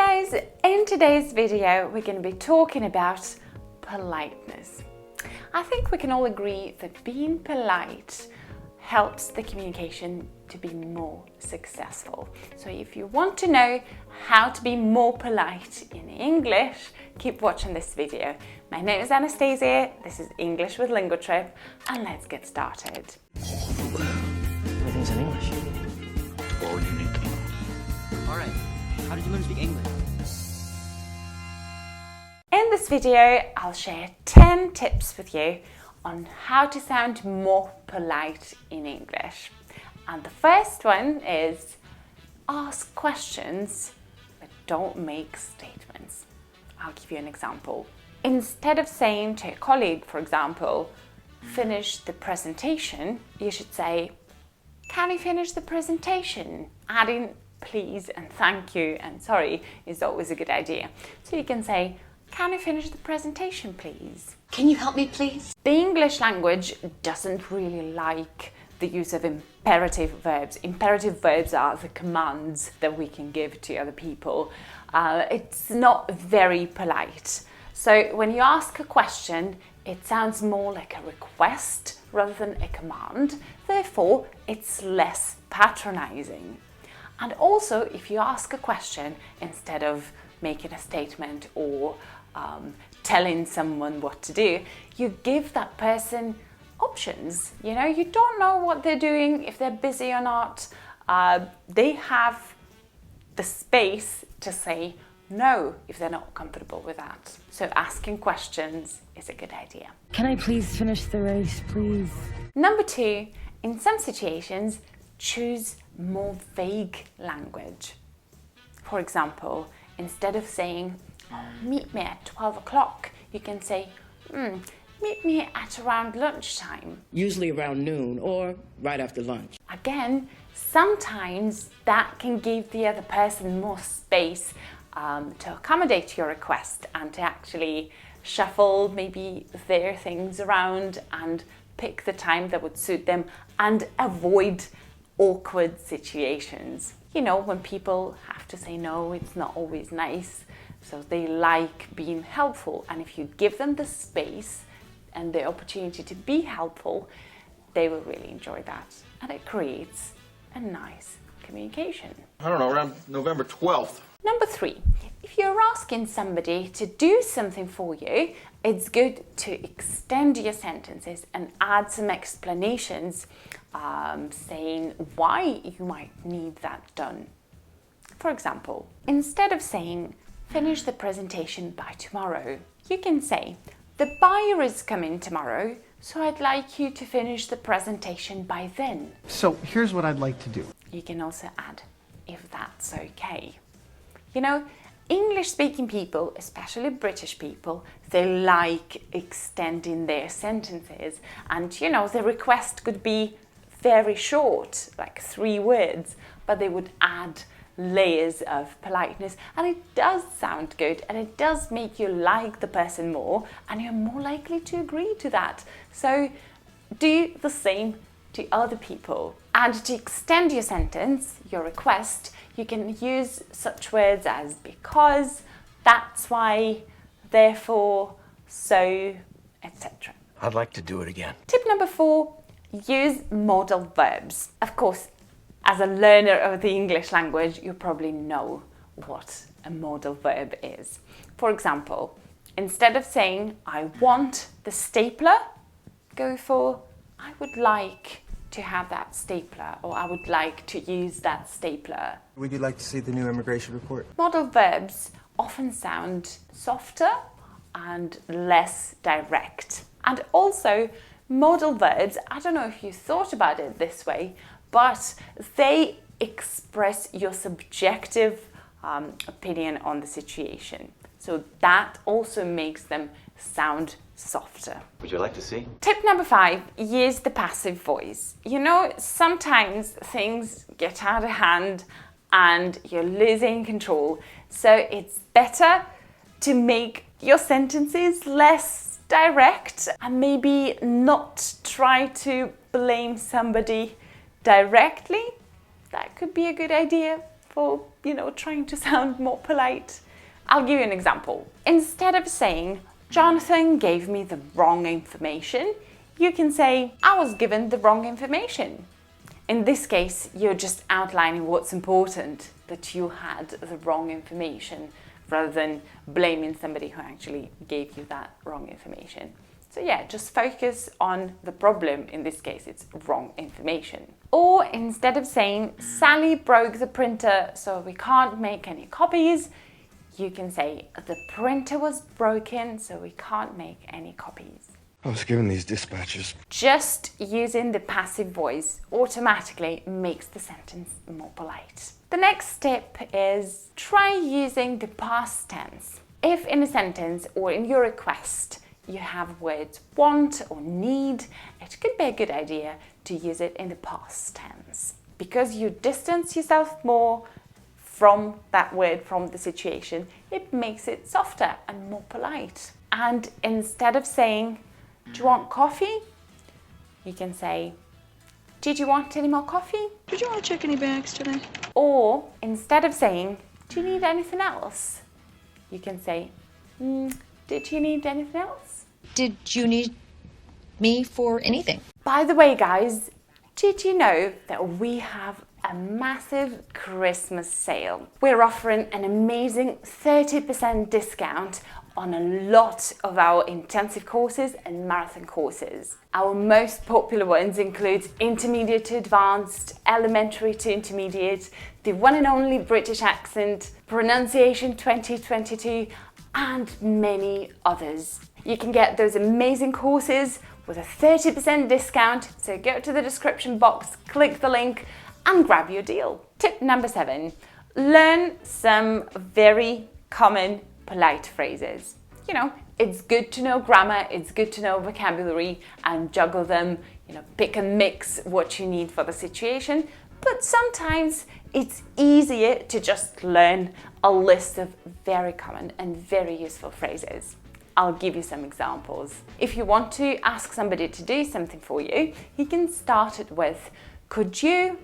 guys, in today's video we're going to be talking about politeness. I think we can all agree that being polite helps the communication to be more successful. So if you want to know how to be more polite in English, keep watching this video. My name is Anastasia, this is English with LinguaTrip, and let's get started. Everything's in English. All you need to know. All right, how did you learn to speak English? In this video, I'll share 10 tips with you on how to sound more polite in English. And the first one is ask questions, but don't make statements. I'll give you an example. Instead of saying to a colleague, for example, finish the presentation, you should say, can you finish the presentation? Adding please and thank you and sorry is always a good idea. So you can say, can you finish the presentation, please? Can you help me, please? The English language doesn't really like the use of imperative verbs. Imperative verbs are the commands that we can give to other people. It's not very polite. So when you ask a question, it sounds more like a request rather than a command. Therefore, it's less patronizing. And also, if you ask a question instead of making a statement or telling someone what to do, you give that person options. You know, you don't know what they're doing, if they're busy or not. They have the space to say no if they're not comfortable with that. So asking questions is a good idea. Can I please finish the race, please? Number 2, in some situations, choose more vague language. For example, instead of saying, meet me at 12 o'clock, you can say, meet me at around lunchtime. Usually around noon or right after lunch. Again, sometimes that can give the other person more space to accommodate your request and to actually shuffle maybe their things around and pick the time that would suit them and avoid awkward situations. You know, when people have to say no, it's not always nice. So they like being helpful, and if you give them the space and the opportunity to be helpful, they will really enjoy that. And it creates a nice communication. I don't know, around November 12th. Number 3, if you're asking somebody to do something for you, it's good to extend your sentences and add some explanations saying why you might need that done. For example, instead of saying, finish the presentation by tomorrow, you can say, the buyer is coming tomorrow, so I'd like you to finish the presentation by then. So here's what I'd like to do. You can also add, if that's okay. You know, English-speaking people, especially British people, they like extending their sentences. And, you know, the request could be very short, like 3 words, but they would add layers of politeness, and it does sound good and it does make you like the person more, and you're more likely to agree to that. So do the same to other people. And to extend your sentence, your request, you can use such words as because, that's why, therefore, so, etc. I'd like to do it again. Tip number 4, use modal verbs. Of course, as a learner of the English language, you probably know what a modal verb is. For example, instead of saying, I want the stapler, go for, I would like to have that stapler, or I would like to use that stapler. Would you like to see the new immigration report? Modal verbs often sound softer and less direct. And also, modal verbs, I don't know if you thought about it this way, but they express your subjective opinion on the situation. So that also makes them sound softer. Would you like to see? Tip number 5, use the passive voice. You know, sometimes things get out of hand and you're losing control. So it's better to make your sentences less direct and maybe not try to blame somebody directly. That could be a good idea. for, trying to sound more polite. I'll give you an example. Instead of saying, Jonathan gave me the wrong information, you can say, I was given the wrong information. In this case, you're just outlining what's important, that you had the wrong information, rather than blaming somebody who actually gave you that wrong information. So yeah, just focus on the problem. In this case, it's wrong information. Or instead of saying, Sally broke the printer, so we can't make any copies, you can say, the printer was broken, so we can't make any copies. I was given these dispatches. Just using the passive voice automatically makes the sentence more polite. The next step is try using the past tense. If in a sentence or in your request you have words want or need, it could be a good idea to use it in the past tense, because you distance yourself more from that word, from the situation. It makes it softer and more polite. And instead of saying, do you want coffee? You can say, did you want any more coffee? Did you want to check any bags today? Or instead of saying, do you need anything else? You can say, did you need anything else? Did you need me for anything? By the way, guys, did you know that we have a massive Christmas sale? We're offering an amazing 30% discount on a lot of our intensive courses and marathon courses. Our most popular ones include intermediate to advanced, elementary to intermediate, the one and only British accent, pronunciation 2022, and many others. You can get those amazing courses with a 30% discount, so go to the description box, click the link, and grab your deal. Tip number 7, learn some very common polite phrases. It's good to know grammar, it's good to know vocabulary and juggle them, pick and mix what you need for the situation. But sometimes it's easier to just learn a list of very common and very useful phrases. I'll give you some examples. If you want to ask somebody to do something for you, you can start it with, could you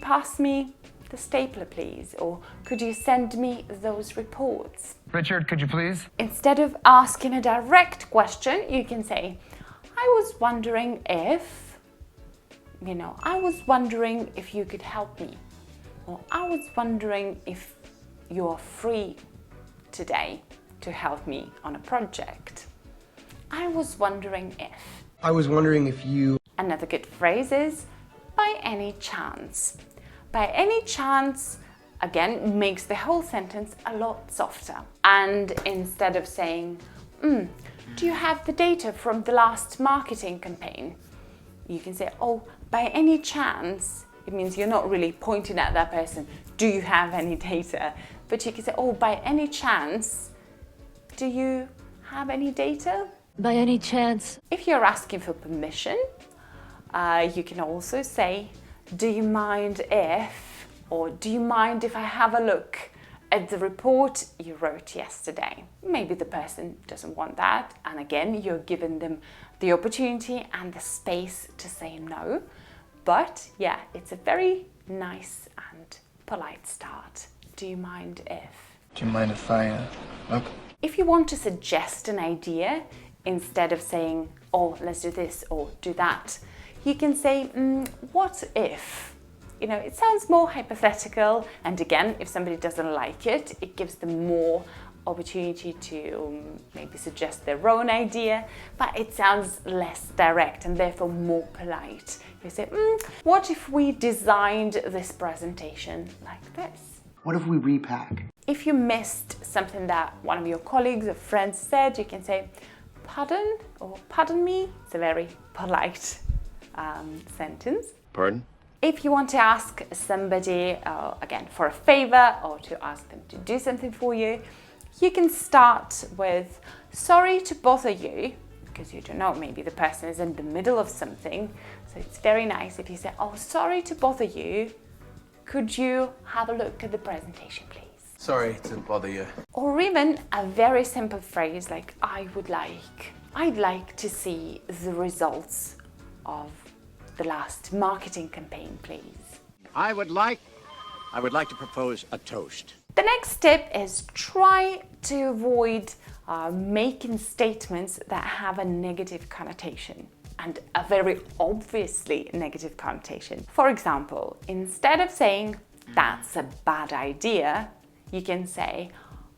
pass me the stapler, please? Or could you send me those reports? Richard, could you please? Instead of asking a direct question, you can say, I was wondering if you could help me. Or I was wondering if you're free today to help me on a project. I was wondering if. I was wondering if you... Another good phrase is, by any chance. By any chance, again, makes the whole sentence a lot softer. And instead of saying, do you have the data from the last marketing campaign? You can say, oh, by any chance. It means you're not really pointing at that person, do you have any data? But you can say, oh, by any chance, do you have any data? By any chance? If you're asking for permission, you can also say, do you mind if, or do you mind if I have a look at the report you wrote yesterday? Maybe the person doesn't want that, and again, you're giving them the opportunity and the space to say no. But yeah, it's a very nice and polite start. Do you mind if? Do you mind if I, look? If you want to suggest an idea, instead of saying, oh, let's do this or do that, you can say, what if? It sounds more hypothetical, and again, if somebody doesn't like it, it gives them more opportunity to maybe suggest their own idea, but it sounds less direct and therefore more polite. You say, what if we designed this presentation like this? What if we repack? If you missed something that one of your colleagues or friends said, you can say, pardon or pardon me. It's a very polite sentence. Pardon? If you want to ask somebody, again, for a favor or to ask them to do something for you, you can start with, sorry to bother you, because you don't know, maybe the person is in the middle of something. So it's very nice if you say, oh, sorry to bother you. Could you have a look at the presentation, please? Sorry to bother you. Or even a very simple phrase like, I'd like to see the results of the last marketing campaign, please. I would like I would like to propose a toast. The next tip is try to avoid making statements that have a negative connotation, and a very obviously negative connotation. For example, instead of saying, "That's a bad idea," you can say,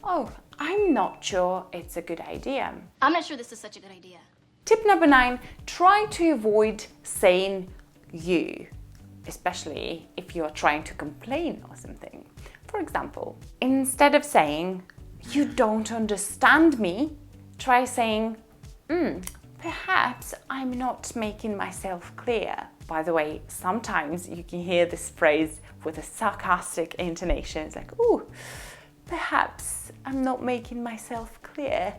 "Oh, I'm not sure it's a good idea." I'm not sure this is such a good idea. Tip number 9, try to avoid saying "you," especially if you're trying to complain or something. For example, instead of saying, "You don't understand me," try saying, "Perhaps I'm not making myself clear." By the way, sometimes you can hear this phrase with a sarcastic intonation. It's like, "Ooh, perhaps I'm not making myself clear."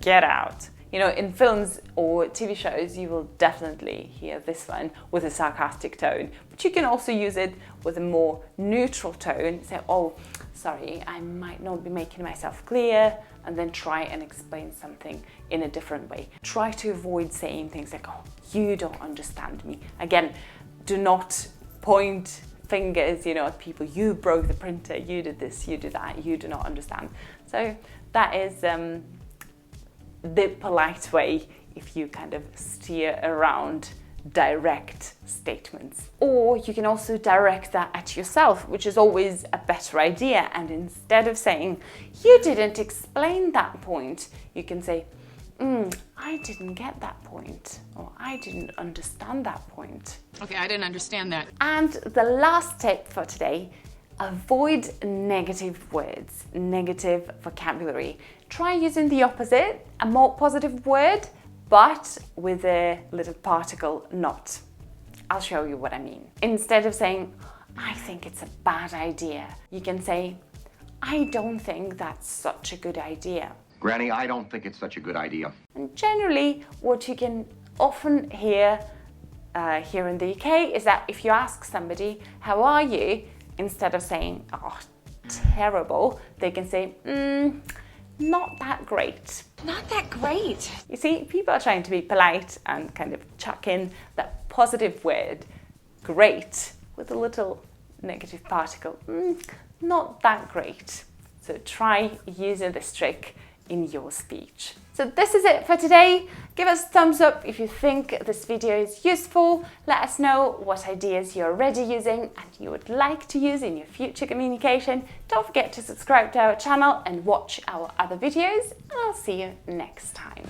Get out. You know, in films or TV shows, you will definitely hear this one with a sarcastic tone, but you can also use it with a more neutral tone. Say, "Oh, sorry, I might not be making myself clear," and then try and explain something in a different way. Try to avoid saying things like, "Oh, you don't understand me." Again, do not point fingers, at people. "You broke the printer, you did this, you did that, you do not understand." So that is the polite way if you kind of steer around direct statements. Or you can also direct that at yourself, which is always a better idea. And instead of saying, "You didn't explain that point," you can say, "I didn't get that point," or "I didn't understand that point." Okay, I didn't understand that. And the last tip for today, avoid negative words, negative vocabulary. Try using the opposite, a more positive word, but with a little particle not. I'll show you what I mean. Instead of saying, "I think it's a bad idea," you can say, "I don't think that's such a good idea." Granny, I don't think it's such a good idea. And generally, what you can often hear here in the UK is that if you ask somebody, "How are you?" instead of saying, "Oh, terrible," they can say, "Not that great." Not that great. You see, people are trying to be polite and kind of chuck in that positive word, "great," with a little negative particle. Not that great. So try using this trick in your speech. So this is it for today. Give us a thumbs up if you think this video is useful. Let us know what ideas you're already using and you would like to use in your future communication. Don't forget to subscribe to our channel and watch our other videos, and I'll see you next time.